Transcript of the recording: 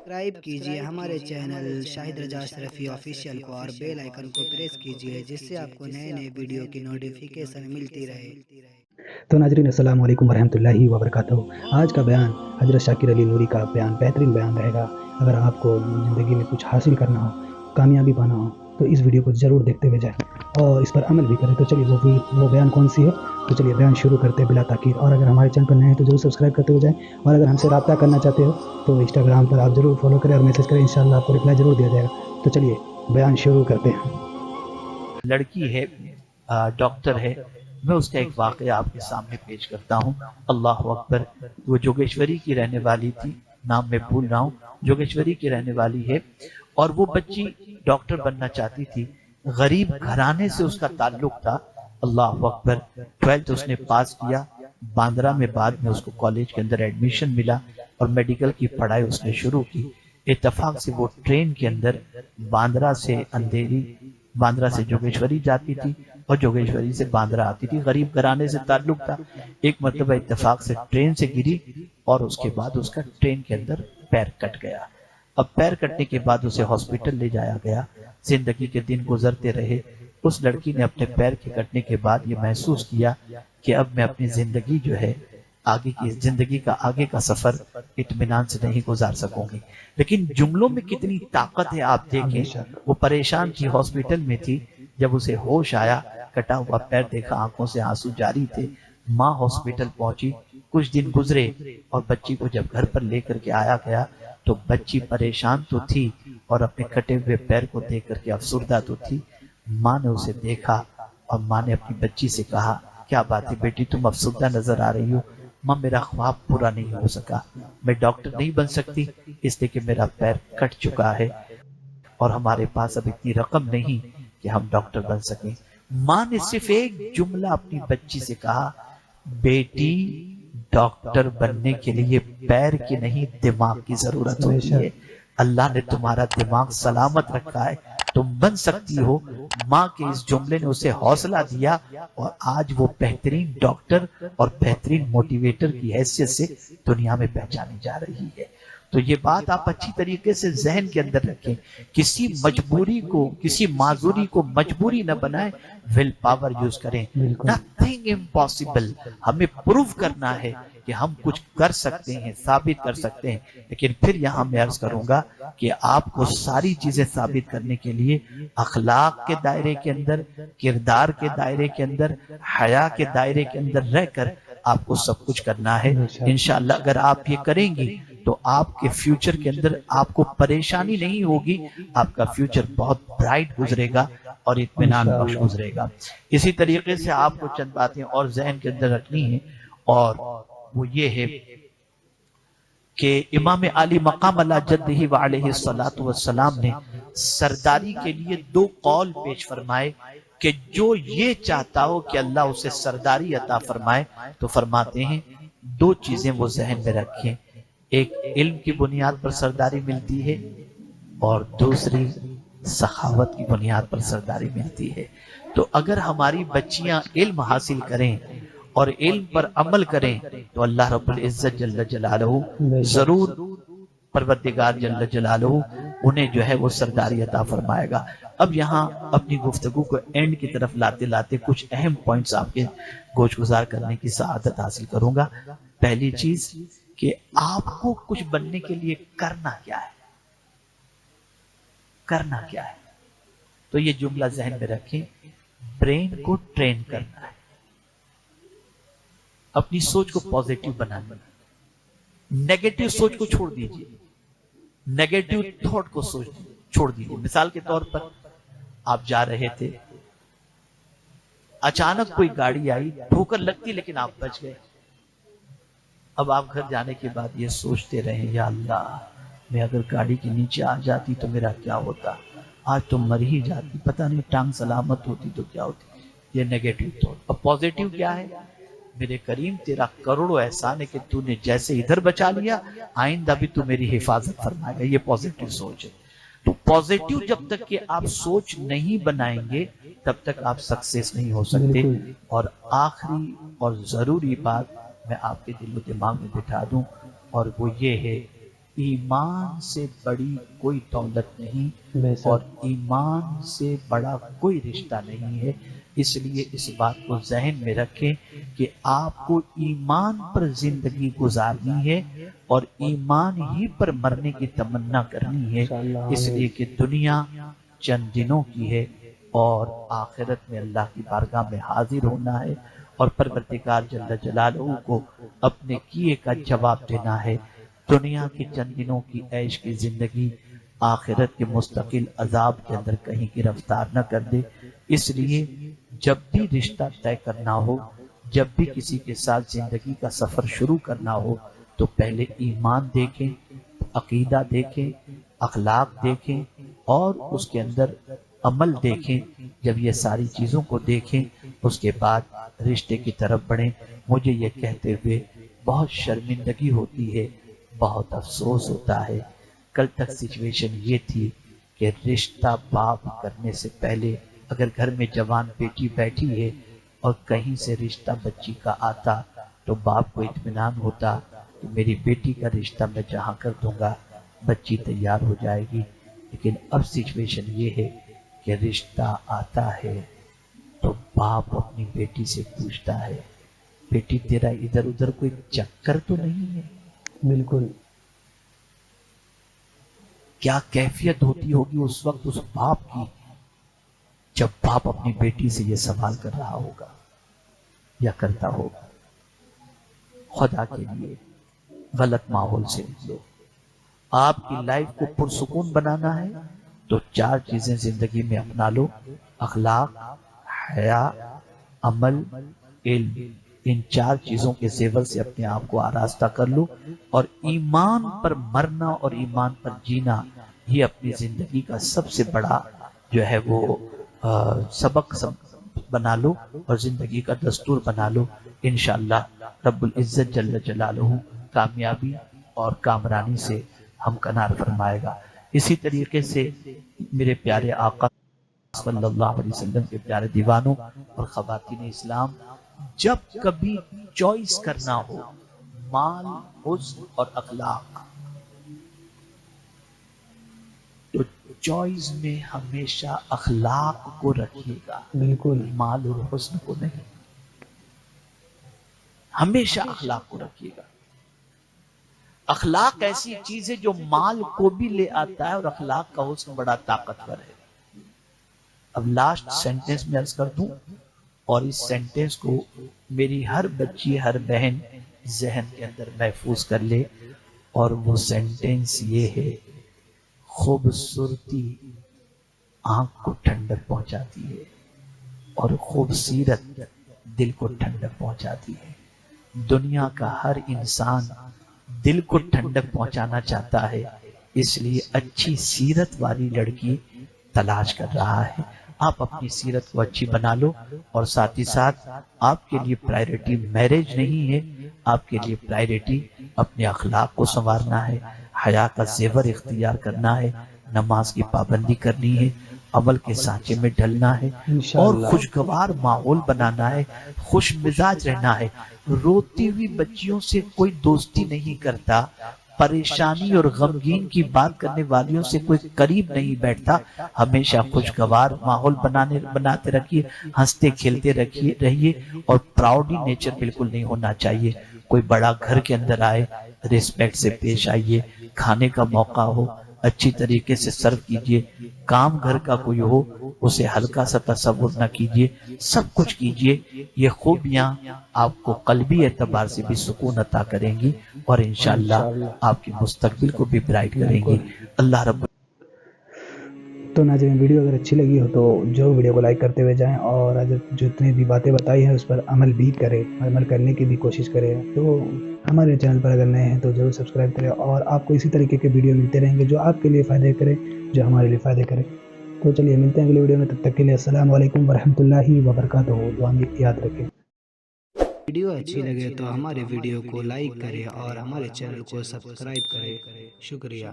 Subscribe कीजिए हमारे channel Shahid रजा Ashrafi official को और बेल आइकन को प्रेस कीजिए जिससे आपको नए नए वीडियो की नोटिफिकेशन मिलती रहे। तो नाजरीन अस्सलाम वालेकुम वरहमतुल्लाहि वबरकातुहू। आज का बयान हज़रत शाकिर अली नूरी का बयान बेहतरीन बयान रहेगा। अगर आपको ज़िंदगी में कुछ हासिल करना हो, कामयाबी पाना हो, तो इस वीडियो को ज़रूर देखते हुए जाएं और इस पर अमल भी करें। तो चलिए वो बयान कौन सी है, तो चलिए बयान शुरू करते हैं बिला ताखीर। और अगर हमारे चैनल पर नए हैं तो ज़रूर सब्सक्राइब करते हुए जाएँ। और अगर हमसे रब्ता करना चाहते हो तो इंस्टाग्राम पर आप ज़रूर फॉलो करें और मैसेज करें, इंशाअल्लाह आपको रिप्लाई ज़रूर दिया जाएगा। तो चलिए बयान शुरू करते हैं। लड़की है, डॉक्टर है। मैं उसका एक वाक़या आपके सामने पेश करता हूँ। अल्लाह अकबर। वो जोगेश्वरी की रहने वाली थी, नाम मैं भूल रहा हूँ, जोगेश्वरी की रहने वाली है। और वो बच्ची डॉक्टर बनना चाहती थी। गरीब घराने से उसका ताल्लुक था। अल्लाह अकबर। 12th उसने पास किया बांद्रा में, बाद में उसको कॉलेज के अंदर एडमिशन मिला और मेडिकल की पढ़ाई उसने शुरू की। इत्तेफाक से वो ट्रेन के अंदर बांद्रा से अंधेरी, बांद्रा से जोगेश्वरी जाती थी और जोगेश्वरी से बांद्रा आती थी। गरीब घराने से ताल्लुक था। एक मरतबा इत्तेफाक से ट्रेन से गिरी और उसके बाद उसका ट्रेन के अंदर पैर कट गया। अब पैर कटने के बाद उसे हॉस्पिटल ले जाया गया। जिंदगी के दिन गुजरते रहे। उस लड़की ने अपने पैर के कटने के बाद ये महसूस किया कि अब मैं अपनी जिंदगी जो है, आगे की जिंदगी का आगे का सफर इत्मीनान से नहीं गुजार सकूंगी। लेकिन जुमलों में कितनी ताकत है आप देखें। वो परेशान थी, हॉस्पिटल में थी। जब उसे होश आया, कटा हुआ पैर देखा, आंखों से आंसू जारी थे। माँ हॉस्पिटल पहुंची। कुछ दिन गुजरे और बच्ची को जब घर पर लेकर के आया गया तो बच्ची परेशान तो थी और अपने कटे हुए पैर को देख करके अफसुर्दा तो थी। माँ ने उसे देखा और माँ ने अपनी बच्ची से कहा, क्या बात है बेटी, तुम अफसुर्दा नजर आ रही हो? माँ, मेरा ख्वाब पूरा नहीं हो सका। मैं डॉक्टर नहीं बन सकती इसलिए कि मेरा पैर कट चुका है और हमारे पास अब इतनी रकम नहीं कि हम डॉक्टर बन सकें। माँ ने सिर्फ एक जुमला अपनी बच्ची से कहा, बेटी, डॉक्टर बनने के लिए पैर की नहीं दिमाग की जरूरत होती है। अल्लाह ने तुम्हारा दिमाग सलामत रखा है, तुम बन सकती हो। माँ के इस जुमले ने उसे हौसला दिया और आज वो बेहतरीन डॉक्टर और बेहतरीन मोटिवेटर की हैसियत से दुनिया में पहचानी जा रही है। तो ये बात आप अच्छी तरीके से जहन के अंदर रखें। किसी मजबूरी को, किसी माजूरी को मजबूरी न बनाए, विल पावर यूज करें। Nothing impossible. हमें प्रूव करना है कि हम कुछ कर सकते हैं, साबित कर सकते हैं। लेकिन फिर यहां मैं अर्ज करूंगा कि आपको सारी चीजें साबित करने के लिए अखलाक के दायरे के अंदर, किरदार के दायरे के अंदर, हया के दायरे के अंदर रहकर आपको सब कुछ करना है। इंशाअल्लाह अगर आप ये करेंगी तो आपके फ्यूचर के अंदर आपको परेशानी नहीं होगी। आपका फ्यूचर बहुत ब्राइट गुजरेगा और इत्मीनान बख्श गुजरेगा। इसी तरीके से आपको चंद बातें और जहन के अंदर रखनी है, और वो ये है कि इमाम आली मकाम अला जद्दिही व अलैहि सलातु वस्सलाम ने सरदारी के लिए 2 कौल पेश फरमाए कि जो ये चाहता हो कि अल्लाह उसे सरदारी अता फरमाए तो फरमाते हैं 2 चीजें वो जहन में रखें। एक, इल्म की बुनियाद पर सरदारी मिलती है और दूसरी, सखावत की बुनियाद पर सरदारी मिलती है। तो अगर हमारी बच्चियां इल्म हासिल करें और इल्म पर अमल करें तो अल्लाह रब्बुल इज्जत जल्ल जलालहू जरूर, परवरदिगार जल्ल जलालहू उन्हें जो है वो सरदारी अता फरमाएगा। अब यहाँ अपनी गुफ्तगू को एंड की तरफ लाते लाते कुछ अहम पॉइंट्स आपके गोशगुजार करने की सआदत हासिल करूंगा। पहली चीज कि आपको कुछ बनने के लिए करना क्या है, करना क्या है। तो ये जुमला जहन में रखें, ब्रेन को ट्रेन करना है, अपनी सोच को पॉजिटिव बनाना है, नेगेटिव सोच को छोड़ दीजिए, नेगेटिव थॉट को सोच छोड़ दीजिए। मिसाल के तौर पर आप जा रहे थे, अचानक कोई गाड़ी आई, ठोकर लगती लेकिन आप बच गए। अब आप घर जाने के बाद ये सोचते रहे, या अल्लाह, मैं अगर गाड़ी के नीचे आ जाती तो मेरा क्या होता, आज तो मर ही जाती, पता नहीं टांग सलामत होती तो क्या होती। ये नेगेटिव थॉट। अब पॉजिटिव क्या है, मेरे करीम तेरा करोड़ों एहसान है कि तूने जैसे इधर बचा लिया, आइंदा भी तू मेरी हिफाजत फरमाएगा। ये पॉजिटिव सोच है। तो पॉजिटिव जब तक कि आप सोच नहीं बनाएंगे तब तक आप सक्सेस नहीं हो सकते। और आखिरी और जरूरी बात मैं आपके दिलो दिमाग में बिठा दूं, और वो ये है ایمان سے بڑی کوئی دولت نہیں بے شک۔ اور ایمان سے بڑا کوئی رشتہ نہیں ہے۔ اس لیے اس بات کو ذہن میں رکھیں کہ آپ کو ایمان پر زندگی گزارنی ہے اور ایمان ہی پر مرنے کی تمنا کرنی ہے، انشاءاللہ، اس آمین۔ لیے کہ دنیا چند دنوں کی ہے اور آخرت میں اللہ کی بارگاہ میں حاضر ہونا ہے اور پروردگار جل جلالہ کو اپنے کیے کا جواب دینا ہے۔ دنیا کے چند دنوں کی عیش کی زندگی آخرت کے مستقل عذاب کے اندر کہیں گرفتار نہ کر دے۔ اس لیے جب بھی رشتہ طے کرنا ہو، جب بھی کسی کے ساتھ زندگی کا سفر شروع کرنا ہو تو پہلے ایمان دیکھیں، عقیدہ دیکھیں، اخلاق دیکھیں اور اس کے اندر عمل دیکھیں۔ جب یہ ساری چیزوں کو دیکھیں اس کے بعد رشتے کی طرف بڑھیں۔ مجھے یہ کہتے ہوئے بہت شرمندگی ہوتی ہے، بہت افسوس ہوتا ہے۔ کل تک سچویشن یہ تھی کہ رشتہ باپ کرنے سے پہلے اگر گھر میں جوان بیٹی بیٹھی ہے اور کہیں سے رشتہ بچی کا آتا تو باپ کو اطمینان ہوتا کہ میری بیٹی کا رشتہ میں جہاں کر دوں گا بچی تیار ہو جائے گی۔ لیکن اب سچویشن یہ ہے کہ رشتہ آتا ہے تو باپ اپنی بیٹی سے پوچھتا ہے بیٹی تیرا ادھر ادھر کوئی چکر تو نہیں ہے؟ بالکل۔ کیا کیفیت ہوتی ہوگی اس وقت اس باپ کی جب باپ اپنی بیٹی سے یہ سوال کر رہا ہوگا یا کرتا ہوگا۔ خدا کے لیے غلط ماحول سے نکلو۔ آپ کی لائف کو پرسکون بنانا ہے تو 4 چیزیں زندگی میں اپنا لو: اخلاق، حیا، عمل، علم۔ ان 4 چیزوں کے زیور سے اپنے آپ کو آراستہ کر لو اور ایمان پر مرنا اور ایمان پر جینا یہ اپنی زندگی کا سب سے بڑا جو ہے وہ سبق بنا لو اور زندگی کا دستور بنا لو۔ انشاءاللہ رب العزت جل جلالہ کامیابی اور کامرانی سے ہمکنار فرمائے گا۔ اسی طریقے سے میرے پیارے آقا صلی اللہ علیہ وسلم کے پیارے دیوانوں اور خواتین اسلام، جب کبھی چوائس کرنا ہو مال، حسن اور اخلاق تو چوائس میں ہمیشہ اخلاق کو رکھیے گا، بالکل۔ مال اور حسن کو نہیں۔ ہمیشہ اخلاق کو رکھیے گا۔ اخلاق ایسی چیز ہے جو مال کو بھی لے آتا ہے اور اخلاق کا حسن بڑا طاقتور ہے۔ اب لاسٹ سینٹنس میں عرض کر دوں اور اس سینٹنس کو میری ہر بچی ہر بہن ذہن کے اندر محفوظ کر لے، اور وہ سینٹنس یہ ہے: خوبصورتی آنکھ کو ٹھنڈک پہنچاتی ہے اور خوبصورت دل کو ٹھنڈک پہنچاتی ہے۔ دنیا کا ہر انسان دل کو ٹھنڈک پہنچانا چاہتا ہے، اس لیے اچھی سیرت والی لڑکی تلاش کر رہا ہے۔ آپ اپنی سیرت کو اچھی بنا لو اور ساتھ ہی ساتھ آپ کے لیے پرائیورٹی میرج نہیں ہے، آپ کے لیے پرائیورٹی اپنے اخلاق کو سنوارنا ہے، حیا کا زیور اختیار کرنا ہے، نماز کی پابندی کرنی ہے، عمل کے سانچے میں ڈھلنا ہے اور انشاءاللہ۔ خوشگوار ماحول بنانا ہے، خوش مزاج رہنا ہے۔ روتی ہوئی بچیوں سے کوئی دوستی نہیں کرتا، پریشانی اور غمگین کی بات کرنے والیوں سے کوئی قریب نہیں بیٹھتا۔ ہمیشہ خوشگوار ماحول بناتے رکھیے، ہنستے کھیلتے رہیے اور پراؤڈی نیچر بالکل نہیں ہونا چاہیے۔ کوئی بڑا گھر کے اندر آئے ریسپیکٹ سے پیش آئیے، کھانے کا موقع ہو اچھی طریقے سے سرو کیجیے، کام گھر کا کوئی ہو اسے ہلکا سا تصور نہ کیجیے، سب کچھ کیجیے۔ یہ خوبیاں آپ کو قلبی اعتبار سے بھی سکون عطا کریں گی اور انشاءاللہ آپ کی مستقبل کو بھی برائٹ کریں گی۔ اللہ رب تو ناظرین، ویڈیو اگر اچھی لگی ہو تو جو ویڈیو کو لائک کرتے ہوئے جائیں اور جتنے بھی باتیں بتائی ہیں اس پر عمل بھی کریں، عمل کرنے کی بھی کوشش کریں۔ تو ہمارے چینل پر اگر نئے ہیں تو ضرور سبسکرائب کریں اور آپ کو اسی طریقے کے ویڈیو ملتے رہیں گے جو آپ کے لیے فائدے کریں، جو ہمارے لیے فائدے کریں۔ تو چلیے ملتے ہیں اگلی ویڈیو میں، تب تک کے لیے السلام علیکم ورحمۃ اللہ وبرکاتہ۔ دعا میں یاد رکھیں۔ ویڈیو اچھی لگے تو ہمارے ویڈیو کو لائک کریں اور ہمارے چینل کو سبسکرائب کریں۔ شکریہ۔